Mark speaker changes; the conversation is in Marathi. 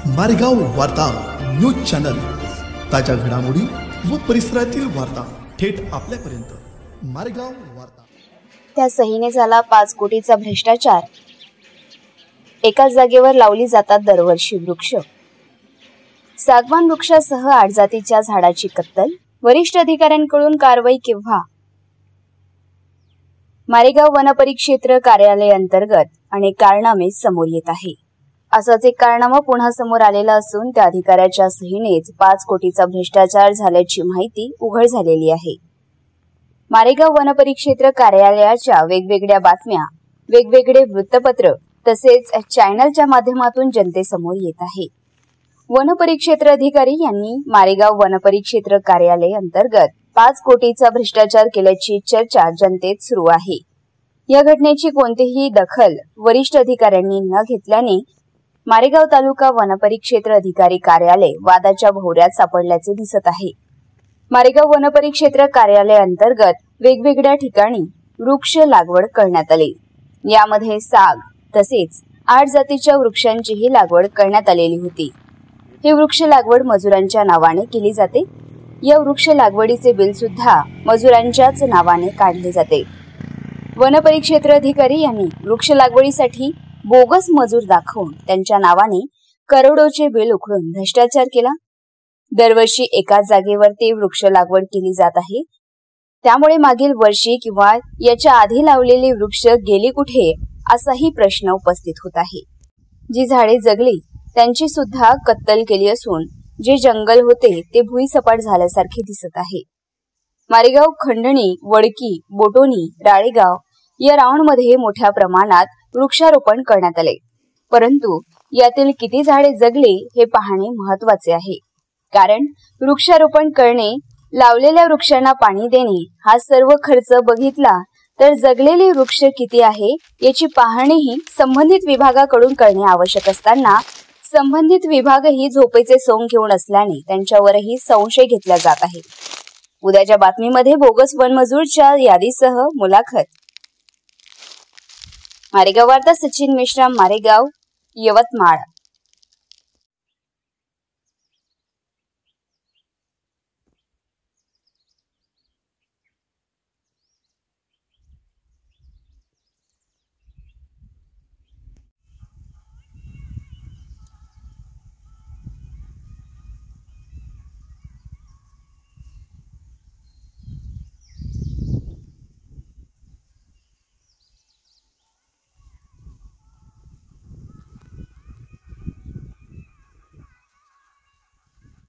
Speaker 1: मारेगाव वार्ता न्यूज चॅनल, ताज्या घडामोडी व परिसरातील वार्ता थेट आपल्यापर्यंत। मारेगाव वार्ता।
Speaker 2: त्या सहीने झाला 5 कोटीचा भ्रष्टाचार। एकाच जागेवर लावली जातात दरवर्षी वृक्ष। सागवान वृक्षासह 8 जातीच्या झाडाची कत्तल, वरिष्ठ अधिकाऱ्यांकडून कारवाई केव्हा? मारेगाव वनपरिक्षेत्र कार्यालय अंतर्गत अनेक कारनामे समोर येत आहे। असंच एक कारनामा पुन्हा समोर आलेला असून त्या अधिकाऱ्याच्या सहीनेच 5 कोटीचा भ्रष्टाचार झाल्याची माहिती उघड झालेली आहे। मारेगाव वनपरिक्षेत्र कार्यालयाच्या वेगवेगळ्या बातम्या, वेगवेगळे वृत्तपत्र तसेच चॅनलच्या माध्यमातून जनतेसमोर येत आहे। वनपरिक्षेत्र अधिकारी यांनी मारेगाव वनपरिक्षेत्र कार्यालय अंतर्गत 5 कोटीचा भ्रष्टाचार केल्याची चर्चा जनतेत सुरू आहे। या घटनेची कोणतीही दखल वरिष्ठ अधिकाऱ्यांनी न घेतल्याने मारेगाव तालुका वनपरिक्षेत्र अधिकारी कार्यालय वादाच्या भोवऱ्यात सापडल्याचे दिसत आहे। मारेगाव वनपरिक्षेत्र कार्यालय अंतर्गत वेगवेगळ्या ठिकाणी वृक्ष लागवड करण्यात आली। यामध्ये साग तसेच 8 जातीच्या वृक्षांचीही लागवड करण्यात आलेली होती। ही वृक्ष लागवड मजुरांच्या नावाने केली जाते। या वृक्ष लागवडीचे बिल सुद्धा मजुरांच्याच नावाने काढले जाते। वनपरिक्षेत्र अधिकारी यांनी वृक्ष लागवडीसाठी बोगस मजूर दाखवून त्यांच्या नावाने करोडोचे बिल उकळून भ्रष्टाचार केला। दरवर्षी एकाच जागेवर ते वृक्ष लागवड केली जात आहे। त्यामुळे मागील वर्षी किंवा याच्या आधी लावलेली वृक्ष गेली कुठे असाही प्रश्न उपस्थित होत आहे। जी झाडे जगली त्यांची सुद्धा कत्तल केली असून जे जंगल होते ते भुईसपाट झाल्यासारखे दिसत आहे। मारेगाव, खंडणी, वडकी, बोटोनी, राळेगाव या राऊंडमध्ये मोठ्या प्रमाणात वृक्षारोपण करण्यात आले, परंतु यातील किती झाडे जगली हे पाहणे महत्त्वाचे आहे। कारण वृक्षारोपण करणे, लावलेल्या वृक्षांना पाणी देणे हा सर्व खर्च बघितला तर जगलेले वृक्ष किती आहे याची पाहणीही संबंधित विभागाकडून करणे आवश्यक असताना संबंधित विभागही झोपेचे सोंग घेऊन असल्याने त्यांच्यावरही संशय घेतला जात आहे। उद्याच्या बातमीमध्ये बोगस वनमजूरच्या यादीसह मुलाखत। मारेगाव वार्ता, सचिन मेश्राम, मारेगाव, यवतमाळ।